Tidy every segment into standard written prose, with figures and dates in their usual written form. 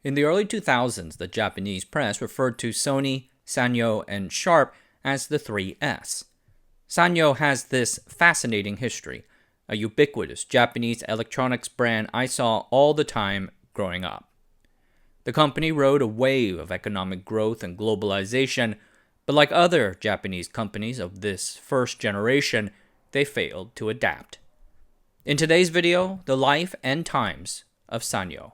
In the early 2000s, the Japanese press referred to Sony, Sanyo, and Sharp as the 3S. Sanyo has this fascinating history, a ubiquitous Japanese electronics brand I saw all the time growing up. The company rode a wave of economic growth and globalization, but like other Japanese companies of this first generation, they failed to adapt. In today's video, the life and times of Sanyo.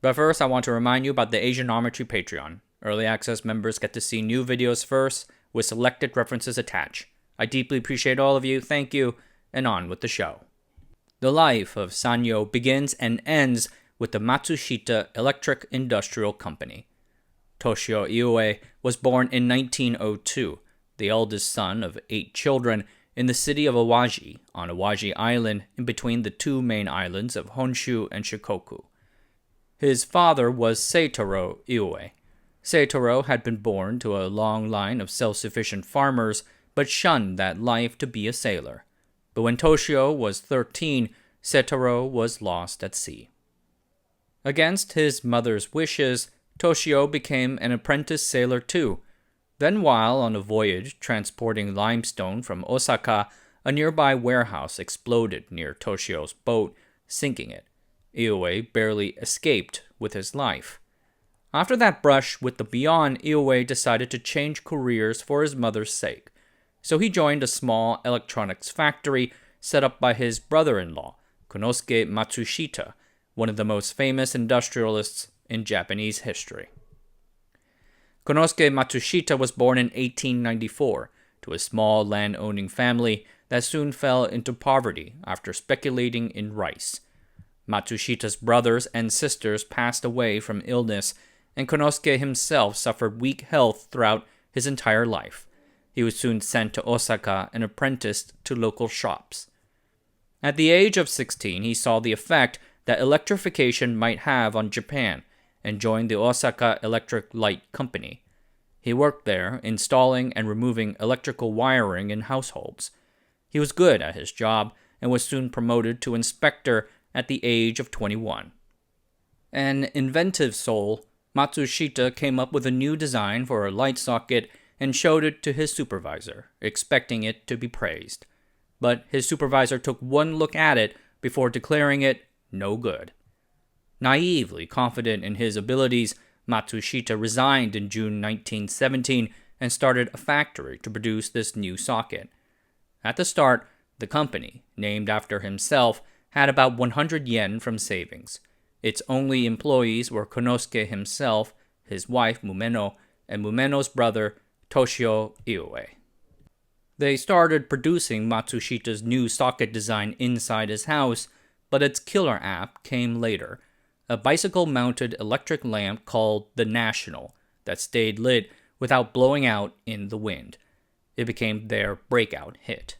But first, I want to remind you about the Asianometry Patreon. Early access members get to see new videos first, with selected references attached. I deeply appreciate all of you, thank you, and on with the show. The life of Sanyo begins and ends with the Matsushita Electric Industrial Company. Toshio Iue was born in 1902, the eldest son of 8 children, in the city of Awaji, on Awaji Island in between the 2 main islands of Honshu and Shikoku. His father was Seitaro Iue. Seitaro had been born to a long line of self-sufficient farmers, but shunned that life to be a sailor. But when Toshio was 13, Seitaro was lost at sea. Against his mother's wishes, Toshio became an apprentice sailor too. Then while on a voyage transporting limestone from Osaka, a nearby warehouse exploded near Toshio's boat, sinking it. Iue barely escaped with his life. After that brush with the beyond, Iue decided to change careers for his mother's sake. So he joined a small electronics factory set up by his brother-in-law, Konosuke Matsushita, one of the most famous industrialists in Japanese history. Konosuke Matsushita was born in 1894 to a small land-owning family that soon fell into poverty after speculating in rice. Matsushita's brothers and sisters passed away from illness, and Konosuke himself suffered weak health throughout his entire life. He was soon sent to Osaka and apprenticed to local shops. At the age of 16, he saw the effect that electrification might have on Japan, and joined the Osaka Electric Light Company. He worked there, installing and removing electrical wiring in households. He was good at his job and was soon promoted to inspector at the age of 21. An inventive soul, Matsushita came up with a new design for a light socket and showed it to his supervisor, expecting it to be praised. But his supervisor took one look at it before declaring it no good. Naively confident in his abilities, Matsushita resigned in June 1917 and started a factory to produce this new socket. At the start, the company, named after himself, had about 100 yen from savings. Its only employees were Konosuke himself, his wife Mumeno, and Mumeno's brother Toshio Iue. They started producing Matsushita's new socket design inside his house, but its killer app came later. A bicycle-mounted electric lamp called the National that stayed lit without blowing out in the wind. It became their breakout hit.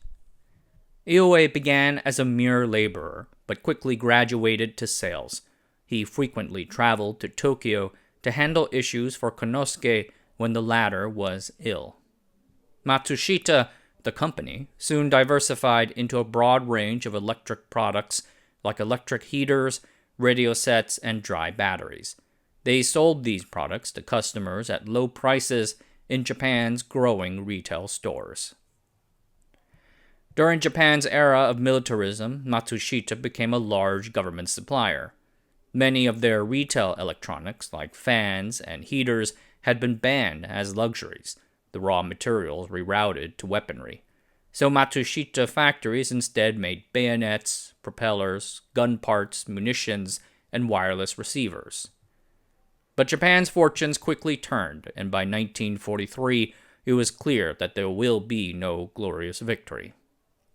Iue began as a mere laborer, but quickly graduated to sales. He frequently traveled to Tokyo to handle issues for Konosuke when the latter was ill. Matsushita, the company, soon diversified into a broad range of electric products like electric heaters, radio sets, and dry batteries. They sold these products to customers at low prices in Japan's growing retail stores. During Japan's era of militarism, Matsushita became a large government supplier. Many of their retail electronics, like fans and heaters, had been banned as luxuries, the raw materials rerouted to weaponry. So Matsushita factories instead made bayonets, propellers, gun parts, munitions, and wireless receivers. But Japan's fortunes quickly turned, and by 1943, it was clear that there will be no glorious victory.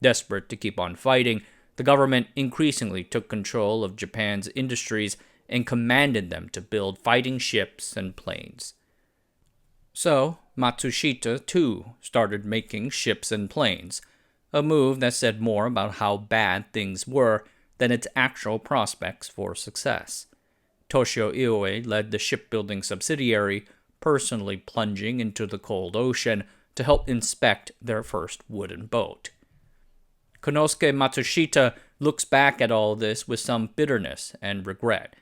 Desperate to keep on fighting, the government increasingly took control of Japan's industries and commanded them to build fighting ships and planes. So, Matsushita, too, started making ships and planes, a move that said more about how bad things were than its actual prospects for success. Toshio Iue led the shipbuilding subsidiary, personally plunging into the cold ocean to help inspect their first wooden boat. Konosuke Matsushita looks back at all this with some bitterness and regret.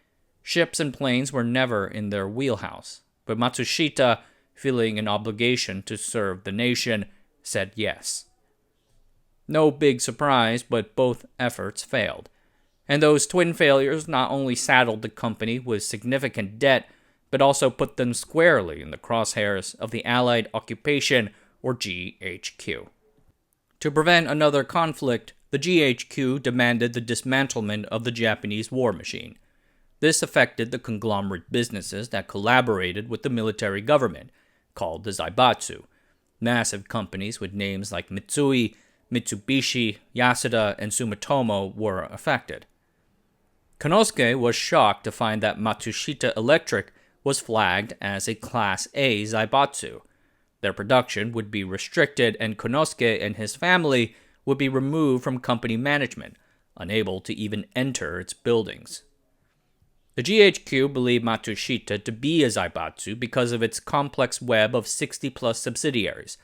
Ships and planes were never in their wheelhouse, but Matsushita, feeling an obligation to serve the nation, said yes. No big surprise, but both efforts failed. And those twin failures not only saddled the company with significant debt, but also put them squarely in the crosshairs of the Allied occupation, or GHQ. To prevent another conflict, the GHQ demanded the dismantlement of the Japanese war machine. This affected the conglomerate businesses that collaborated with the military government, called the Zaibatsu. Massive companies with names like Mitsui, Mitsubishi, Yasuda, and Sumitomo were affected. Konosuke was shocked to find that Matsushita Electric was flagged as a Class A Zaibatsu. Their production would be restricted, and Konosuke and his family would be removed from company management, unable to even enter its buildings. The GHQ believed Matsushita to be a Zaibatsu because of its complex web of 60-plus subsidiaries.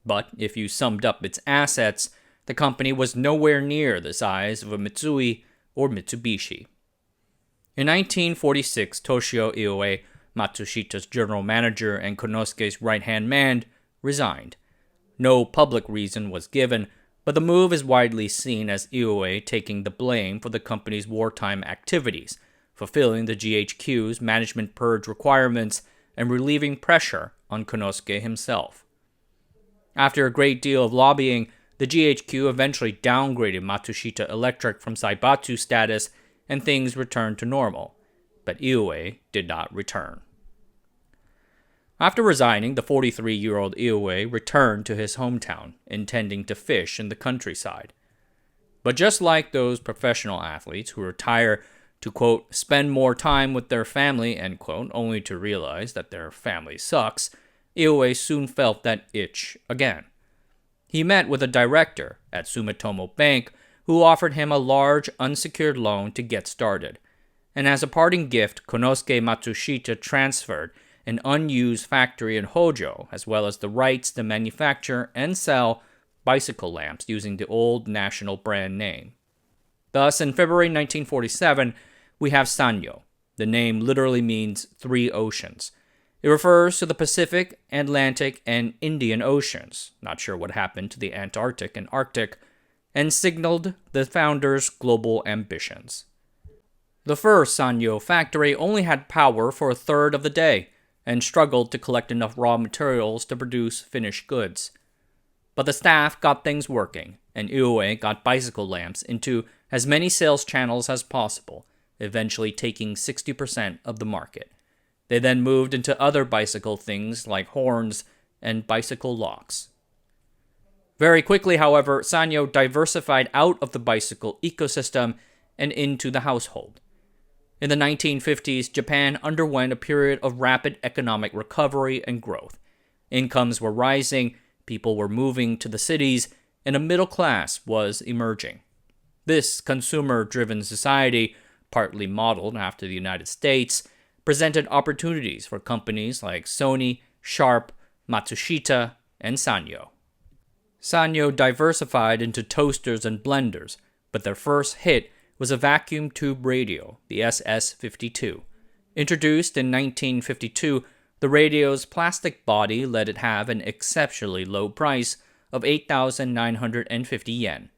But if you summed up its assets, the company was nowhere near the size of a Mitsui or Mitsubishi. In 1946, Toshio Iue, Matsushita's general manager and Konosuke's right-hand man, resigned. No public reason was given, but the move is widely seen as Iue taking the blame for the company's wartime activities, fulfilling the GHQ's management purge requirements and relieving pressure on Konosuke himself. After a great deal of lobbying, the GHQ eventually downgraded Matsushita Electric from Zaibatsu status, and things returned to normal. But Iue did not return. After resigning, the 43-year-old Iue returned to his hometown, intending to fish in the countryside. But just like those professional athletes who retire to, quote, spend more time with their family, end quote, only to realize that their family sucks, Iue soon felt that itch again. He met with a director at Sumitomo Bank who offered him a large unsecured loan to get started. And as a parting gift, Konosuke Matsushita transferred an unused factory in Hojo, as well as the rights to manufacture and sell bicycle lamps using the old national brand name. Thus, in February 1947, we have Sanyo. The name literally means 3 oceans. It refers to the Pacific, Atlantic, and Indian Oceans, not sure what happened to the Antarctic and Arctic, and signaled the founders' global ambitions. The first Sanyo factory only had power for a third of the day, and struggled to collect enough raw materials to produce finished goods. But the staff got things working, and Iue got bicycle lamps into as many sales channels as possible, eventually taking 60% of the market. They then moved into other bicycle things like horns and bicycle locks. Very quickly, however, Sanyo diversified out of the bicycle ecosystem and into the household. In the 1950s, Japan underwent a period of rapid economic recovery and growth. Incomes were rising, people were moving to the cities, and a middle class was emerging. This consumer-driven society, partly modeled after the United States, presented opportunities for companies like Sony, Sharp, Matsushita, and Sanyo. Sanyo diversified into toasters and blenders, but their first hit was a vacuum tube radio, the SS-52. Introduced in 1952, the radio's plastic body let it have an exceptionally low price of 8,950 yen.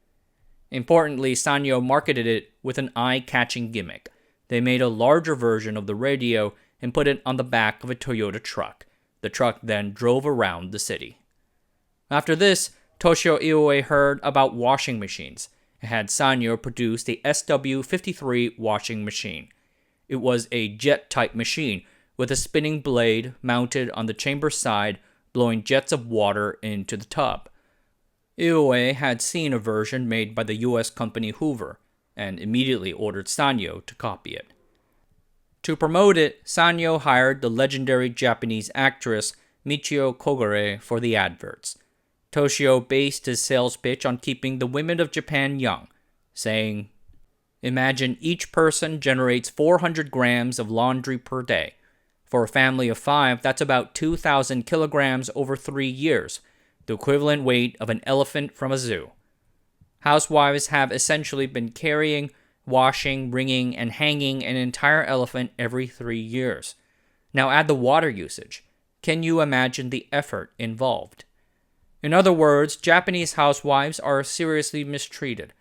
Importantly, Sanyo marketed it with an eye-catching gimmick. They made a larger version of the radio and put it on the back of a Toyota truck. The truck then drove around the city. After this, Toshio Iue heard about washing machines and had Sanyo produce the SW-53 washing machine. It was a jet-type machine with a spinning blade mounted on the chamber side, blowing jets of water into the tub. Iue had seen a version made by the U.S. company Hoover, and immediately ordered Sanyo to copy it. To promote it, Sanyo hired the legendary Japanese actress Michio Kogure for the adverts. Toshio based his sales pitch on keeping the women of Japan young, saying, "Imagine each person generates 400 grams of laundry per day. For a family of 5, that's about 2,000 kilograms over 3 years, the equivalent weight of an elephant from a zoo. Housewives have essentially been carrying washing, wringing, and hanging an entire elephant every 3 years. Now add the water usage. Can you imagine the effort involved? In other words, Japanese housewives are seriously mistreated.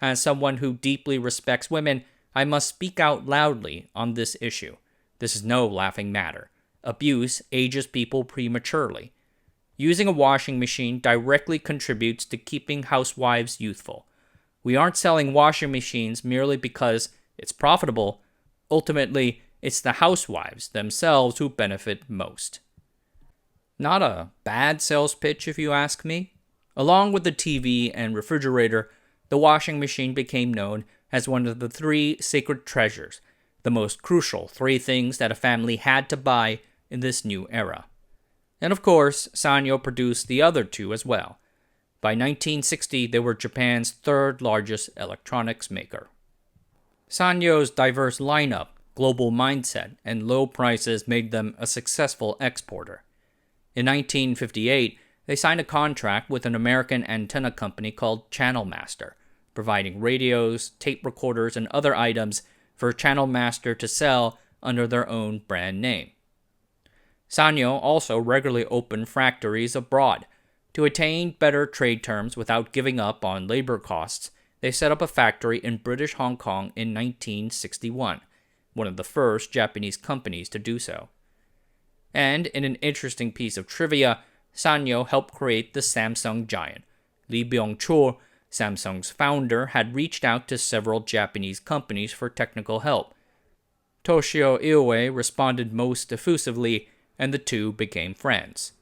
As someone who deeply respects women, I must speak out loudly on this issue. This is no laughing matter. Abuse ages people prematurely. Using a washing machine directly contributes to keeping housewives youthful. We aren't selling washing machines merely because it's profitable. Ultimately, it's the housewives themselves who benefit most. Not a bad sales pitch, if you ask me. Along with the TV and refrigerator, the washing machine became known as one of the 3 sacred treasures, the most crucial 3 things that a family had to buy in this new era. And of course, Sanyo produced the other 2 as well. By 1960, they were Japan's 3rd largest electronics maker. Sanyo's diverse lineup, global mindset, and low prices made them a successful exporter. In 1958, they signed a contract with an American antenna company called Channel Master, providing radios, tape recorders, and other items for Channel Master to sell under their own brand name. Sanyo also regularly opened factories abroad. To attain better trade terms without giving up on labor costs, they set up a factory in British Hong Kong in 1961, one of the first Japanese companies to do so. And in an interesting piece of trivia, Sanyo helped create the Samsung giant. Lee Byung-chul, Samsung's founder, had reached out to several Japanese companies for technical help. Toshio Iue responded most effusively, and the 2 became friends.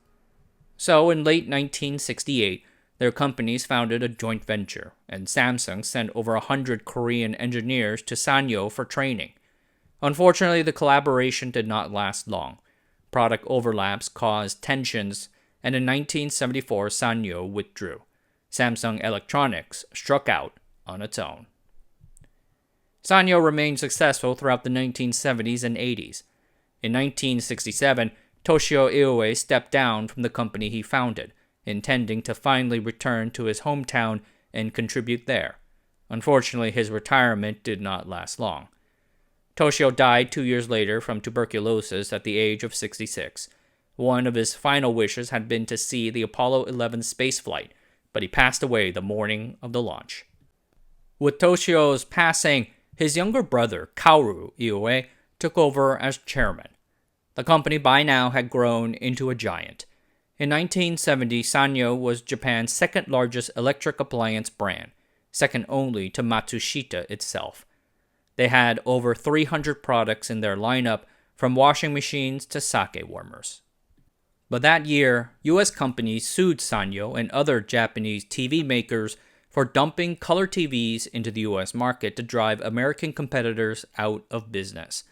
So in late 1968, their companies founded a joint venture, and Samsung sent over 100 Korean engineers to Sanyo for training. Unfortunately, the collaboration did not last long. Product overlaps caused tensions, and in 1974, Sanyo withdrew. Samsung Electronics struck out on its own. Sanyo remained successful throughout the 1970s and 80s. In 1967, Toshio Iue stepped down from the company he founded, intending to finally return to his hometown and contribute there. Unfortunately, his retirement did not last long. Toshio died 2 years later from tuberculosis at the age of 66. One of his final wishes had been to see the Apollo 11 spaceflight, but he passed away the morning of the launch. With Toshio's passing, his younger brother, Kaoru Iue, took over as chairman. The company by now had grown into a giant. In 1970, Sanyo was Japan's 2nd largest electric appliance brand, second only to Matsushita itself. They had over 300 products in their lineup, from washing machines to sake warmers. But that year, U.S. companies sued Sanyo and other Japanese TV makers for dumping color TVs into the U.S. market to drive American competitors out of business.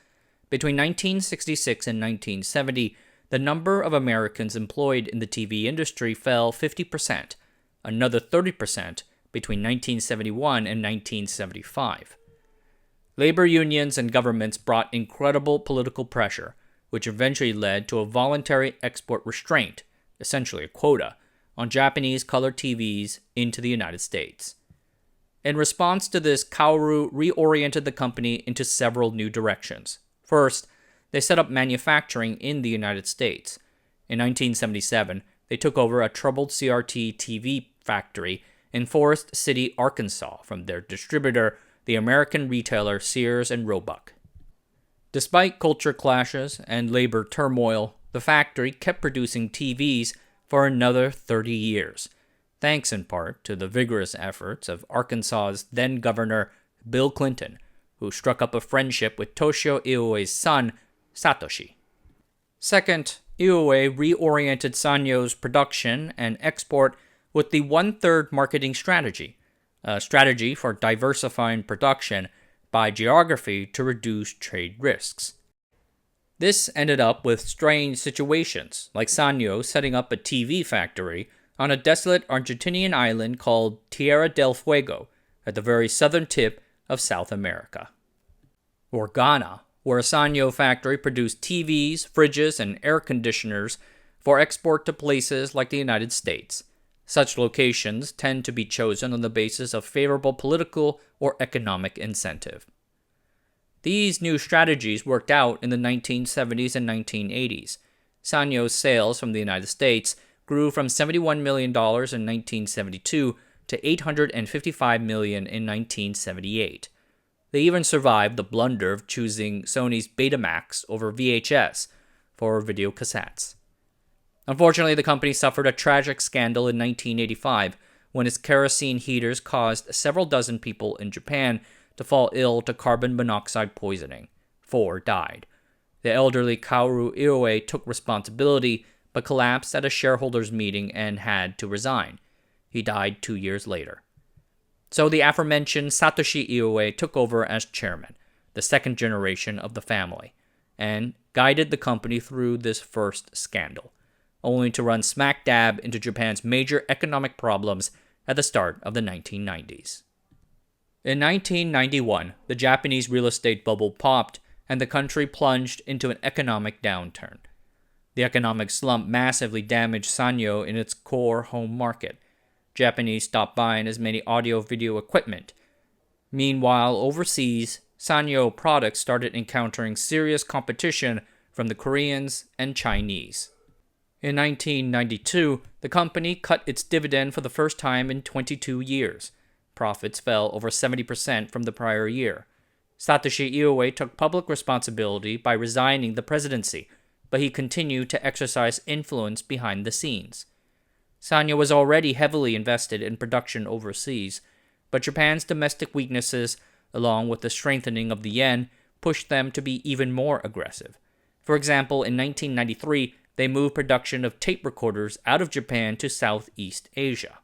Between 1966 and 1970, the number of Americans employed in the TV industry fell 50%, another 30% between 1971 and 1975. Labor unions and governments brought incredible political pressure, which eventually led to a voluntary export restraint, essentially a quota, on Japanese color TVs into the United States. In response to this, Kaoru reoriented the company into several new directions. First, they set up manufacturing in the United States. In 1977, they took over a troubled CRT TV factory in Forest City, Arkansas, from their distributor, the American retailer Sears and Roebuck. Despite culture clashes and labor turmoil, the factory kept producing TVs for another 30 years, thanks in part to the vigorous efforts of Arkansas's then-governor Bill Clinton, who struck up a friendship with Toshio Iue's son, Satoshi. Second, Iue reoriented Sanyo's production and export with the one-third marketing strategy, a strategy for diversifying production by geography to reduce trade risks. This ended up with strange situations, like Sanyo setting up a TV factory on a desolate Argentinian island called Tierra del Fuego at the very southern tip of South America. Or Ghana, where a Sanyo factory produced TVs, fridges, and air conditioners for export to places like the United States. Such locations tend to be chosen on the basis of favorable political or economic incentive. These new strategies worked out in the 1970s and 1980s. Sanyo's sales from the United States grew from $71 million in 1972 to $855 million in 1978. They even survived the blunder of choosing Sony's Betamax over VHS for video cassettes. Unfortunately, the company suffered a tragic scandal in 1985 when its kerosene heaters caused several dozen people in Japan to fall ill to carbon monoxide poisoning. 4 died. The elderly Toshio Iue took responsibility but collapsed at a shareholders' meeting and had to resign. He died 2 years later. So the aforementioned Satoshi Iue took over as chairman, the second generation of the family, and guided the company through this first scandal, only to run smack dab into Japan's major economic problems at the start of the 1990s. In 1991, the Japanese real estate bubble popped and the country plunged into an economic downturn. The economic slump massively damaged Sanyo in its core home market. Japanese stopped buying as many audio-video equipment. Meanwhile, overseas, Sanyo products started encountering serious competition from the Koreans and Chinese. In 1992, the company cut its dividend for the first time in 22 years. Profits fell over 70% from the prior year. Satoshi Iue took public responsibility by resigning the presidency, but he continued to exercise influence behind the scenes. Sanyo was already heavily invested in production overseas, but Japan's domestic weaknesses, along with the strengthening of the yen, pushed them to be even more aggressive. For example, in 1993, they moved production of tape recorders out of Japan to Southeast Asia.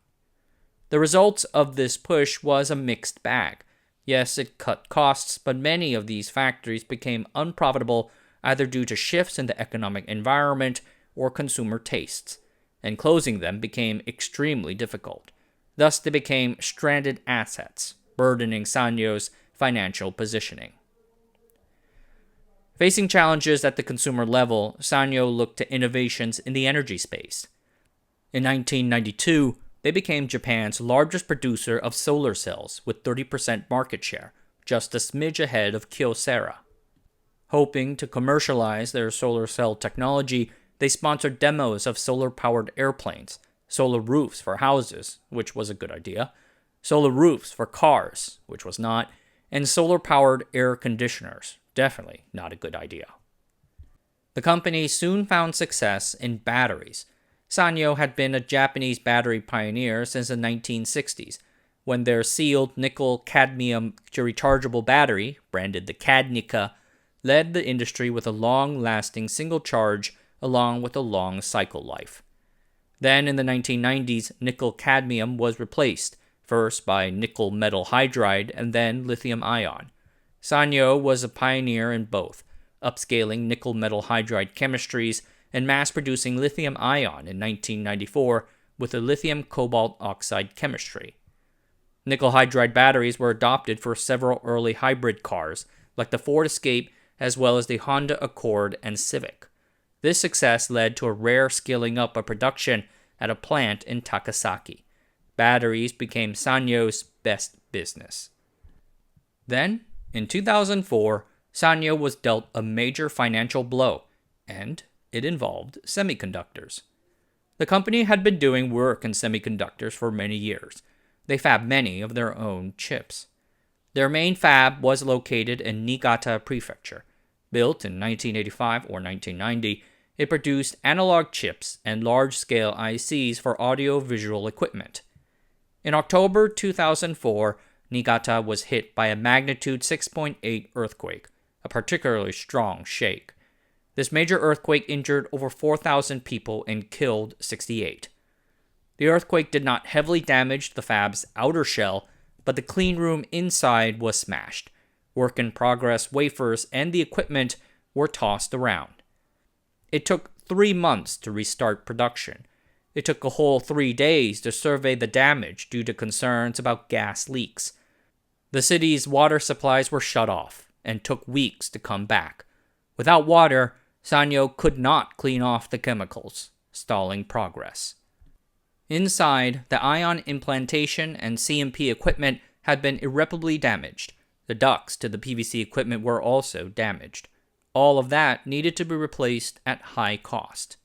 The results of this push was a mixed bag. Yes, it cut costs, but many of these factories became unprofitable either due to shifts in the economic environment or consumer tastes, and closing them became extremely difficult. Thus, they became stranded assets, burdening Sanyo's financial positioning. Facing challenges at the consumer level, Sanyo looked to innovations in the energy space. In 1992, they became Japan's largest producer of solar cells with 30% market share, just a smidge ahead of Kyocera. Hoping to commercialize their solar cell technology, they sponsored demos of solar-powered airplanes, solar roofs for houses, which was a good idea, solar roofs for cars, which was not, and solar-powered air conditioners, definitely not a good idea. The company soon found success in batteries. Sanyo had been a Japanese battery pioneer since the 1960s, when their sealed nickel-cadmium rechargeable battery, branded the Cadnica, led the industry with a long-lasting single charge along with a long cycle life. Then in the 1990s, nickel-cadmium was replaced, first by nickel metal hydride and then lithium-ion. Sanyo was a pioneer in both, upscaling nickel metal hydride chemistries and mass-producing lithium-ion in 1994 with a lithium cobalt oxide chemistry. Nickel hydride batteries were adopted for several early hybrid cars, like the Ford Escape as well as the Honda Accord and Civic. This success led to a rare scaling up of production at a plant in Takasaki. Batteries became Sanyo's best business. Then, in 2004, Sanyo was dealt a major financial blow, and it involved semiconductors. The company had been doing work in semiconductors for many years. They fabbed many of their own chips. Their main fab was located in Niigata Prefecture. Built in 1985 or 1990, it produced analog chips and large-scale ICs for audio-visual equipment. In October 2004, Niigata was hit by a magnitude 6.8 earthquake, a particularly strong shake. This major earthquake injured over 4,000 people and killed 68. The earthquake did not heavily damage the fab's outer shell, but the clean room inside was smashed. Work-in-progress wafers and the equipment were tossed around. It took 3 months to restart production. It took a whole 3 days to survey the damage due to concerns about gas leaks. The city's water supplies were shut off and took weeks to come back. Without water, Sanyo could not clean off the chemicals, stalling progress. Inside, the ion implantation and CMP equipment had been irreparably damaged. The ducts to the PVC equipment were also damaged. All of that needed to be replaced at high cost.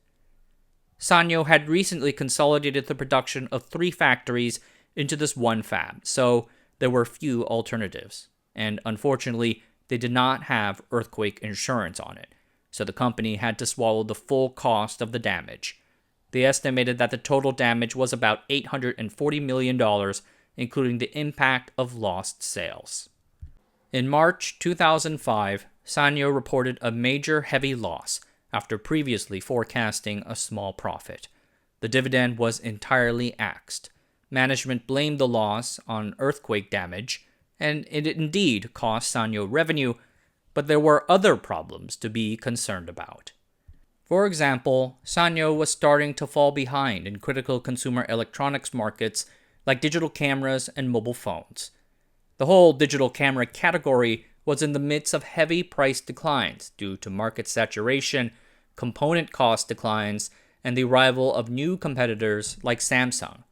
Sanyo had recently consolidated the production of 3 factories into this one fab, so there were few alternatives. And unfortunately, they did not have earthquake insurance on it, so the company had to swallow the full cost of the damage. They estimated that the total damage was about $840 million, including the impact of lost sales. In March 2005, Sanyo reported a major heavy loss after previously forecasting a small profit. The dividend was entirely axed. Management blamed the loss on earthquake damage, and it indeed cost Sanyo revenue, but there were other problems to be concerned about. For example, Sanyo was starting to fall behind in critical consumer electronics markets like digital cameras and mobile phones. The whole digital camera category was in the midst of heavy price declines due to market saturation, component cost declines, and the arrival of new competitors like Samsung.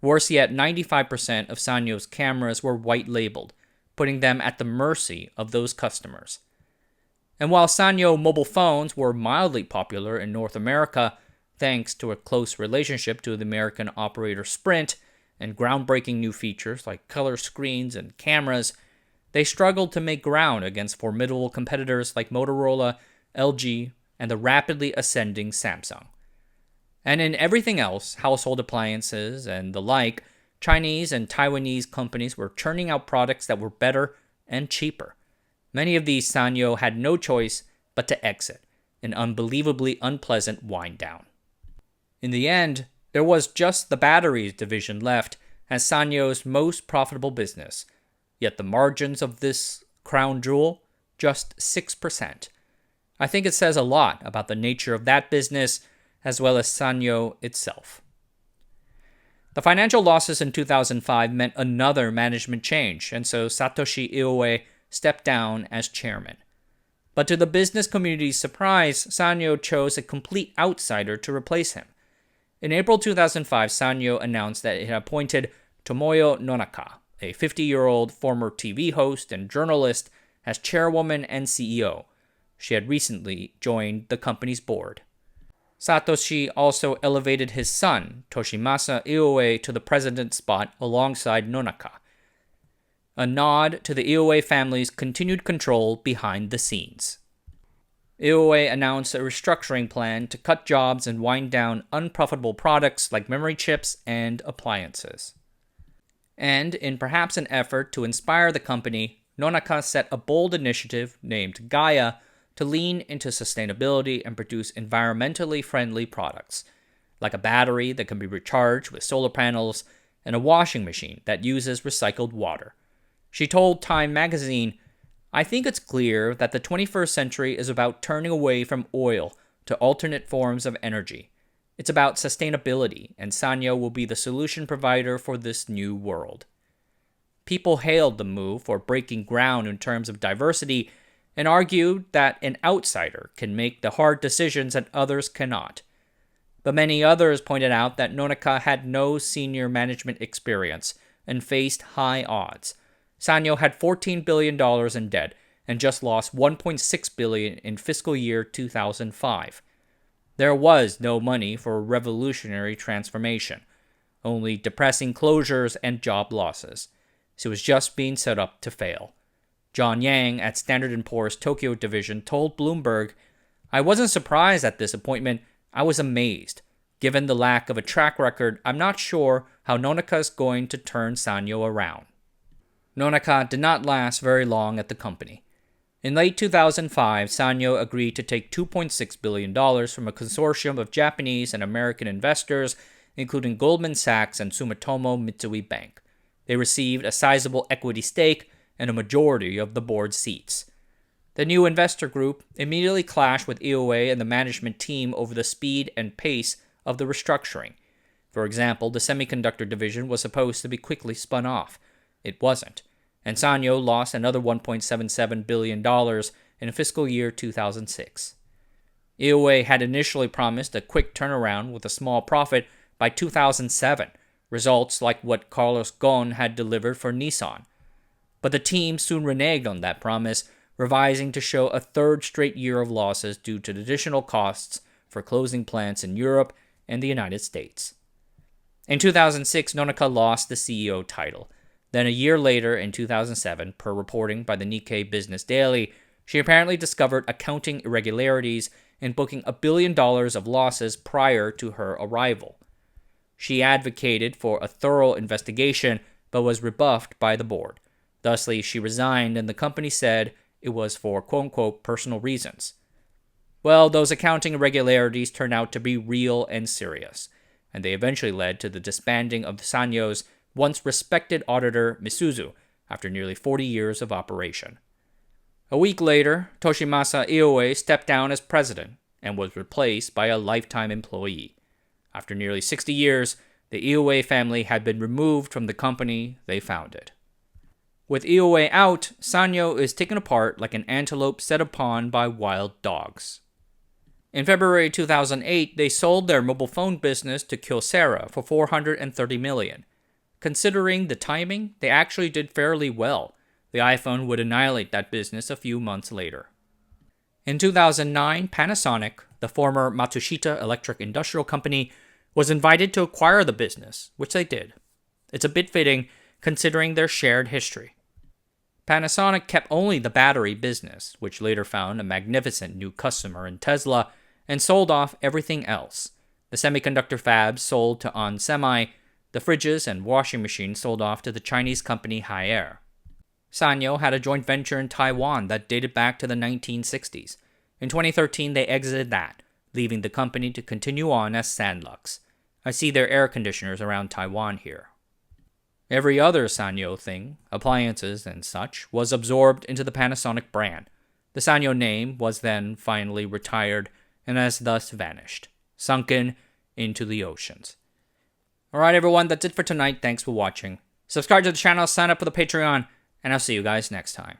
Worse yet, 95% of Sanyo's cameras were white-labeled, putting them at the mercy of those customers. And while Sanyo mobile phones were mildly popular in North America, thanks to a close relationship to the American operator Sprint and groundbreaking new features like color screens and cameras, they struggled to make ground against formidable competitors like Motorola, LG, and the rapidly ascending Samsung. And in everything else, household appliances and the like, Chinese and Taiwanese companies were churning out products that were better and cheaper. Many of these Sanyo had no choice but to exit, an unbelievably unpleasant wind down. In the end, there was just the batteries division left as Sanyo's most profitable business, yet the margins of this crown jewel, just 6%. I think it says a lot about the nature of that business as well as Sanyo itself. The financial losses in 2005 meant another management change, and so Satoshi Iue stepped down as chairman. But to the business community's surprise, Sanyo chose a complete outsider to replace him. In April 2005, Sanyo announced that it had appointed Tomoyo Nonaka, a 50-year-old former TV host and journalist, as chairwoman and CEO. She had recently joined the company's board. Satoshi also elevated his son, Toshimasa Iue, to the president's spot alongside Nonaka, a nod to the Iue family's continued control behind the scenes. Iue announced a restructuring plan to cut jobs and wind down unprofitable products like memory chips and appliances. And in perhaps an effort to inspire the company, Nonaka set a bold initiative named Gaia to lean into sustainability and produce environmentally friendly products, like a battery that can be recharged with solar panels and a washing machine that uses recycled water. She told Time magazine, "I think it's clear that the 21st century is about turning away from oil to alternate forms of energy. It's about sustainability, and Sanyo will be the solution provider for this new world." People hailed the move for breaking ground in terms of diversity and argued that an outsider can make the hard decisions that others cannot. But many others pointed out that Nonaka had no senior management experience and faced high odds. Sanyo had $14 billion in debt and just lost $1.6 billion in fiscal year 2005. There was no money for a revolutionary transformation, only depressing closures and job losses. So it was just being set up to fail. John Yang at Standard & Poor's Tokyo division told Bloomberg, "I wasn't surprised at this appointment, I was amazed. Given the lack of a track record, I'm not sure how Nonaka is going to turn Sanyo around." Nonaka did not last very long at the company. In late 2005, Sanyo agreed to take $2.6 billion from a consortium of Japanese and American investors, including Goldman Sachs and Sumitomo Mitsui Bank. They received a sizable equity stake and a majority of the board seats. The new investor group immediately clashed with Iue and the management team over the speed and pace of the restructuring. For example, the semiconductor division was supposed to be quickly spun off. It wasn't, and Sanyo lost another $1.77 billion in fiscal year 2006. Iue had initially promised a quick turnaround with a small profit, by 2007, results like what Carlos Ghosn had delivered for Nissan. But the team soon reneged on that promise, revising to show a third straight year of losses due to additional costs for closing plants in Europe and the United States. In 2006, Nonaka lost the CEO title. Then a year later, in 2007, per reporting by the Nikkei Business Daily, she apparently discovered accounting irregularities and booking $1 billion of losses prior to her arrival. She advocated for a thorough investigation, but was rebuffed by the board. Thusly, she resigned, and the company said it was for quote-unquote personal reasons. Well, those accounting irregularities turned out to be real and serious, and they eventually led to the disbanding of Sanyo's once respected auditor Misuzu after nearly 40 years of operation. A week later, Toshimasa Iue stepped down as president and was replaced by a lifetime employee. After nearly 60 years, the Iue family had been removed from the company they founded. With Iue out, Sanyo is taken apart like an antelope set upon by wild dogs. In February 2008, they sold their mobile phone business to Kyocera for $430 million. Considering the timing, they actually did fairly well. The iPhone would annihilate that business a few months later. In 2009, Panasonic, the former Matsushita Electric industrial company, was invited to acquire the business, which they did. It's a bit fitting considering their shared history. Panasonic kept only the battery business, which later found a magnificent new customer in Tesla, and sold off everything else. The semiconductor fabs sold to ON Semi, the fridges and washing machines sold off to the Chinese company Haier. Sanyo had a joint venture in Taiwan that dated back to the 1960s. In 2013, they exited that, leaving the company to continue on as Sanlux. I see their air conditioners around Taiwan here. Every other Sanyo thing, appliances and such, was absorbed into the Panasonic brand. The Sanyo name was then finally retired and has thus vanished, sunken into the oceans. Alright everyone, that's it for tonight. Thanks for watching. Subscribe to the channel, sign up for the Patreon, and I'll see you guys next time.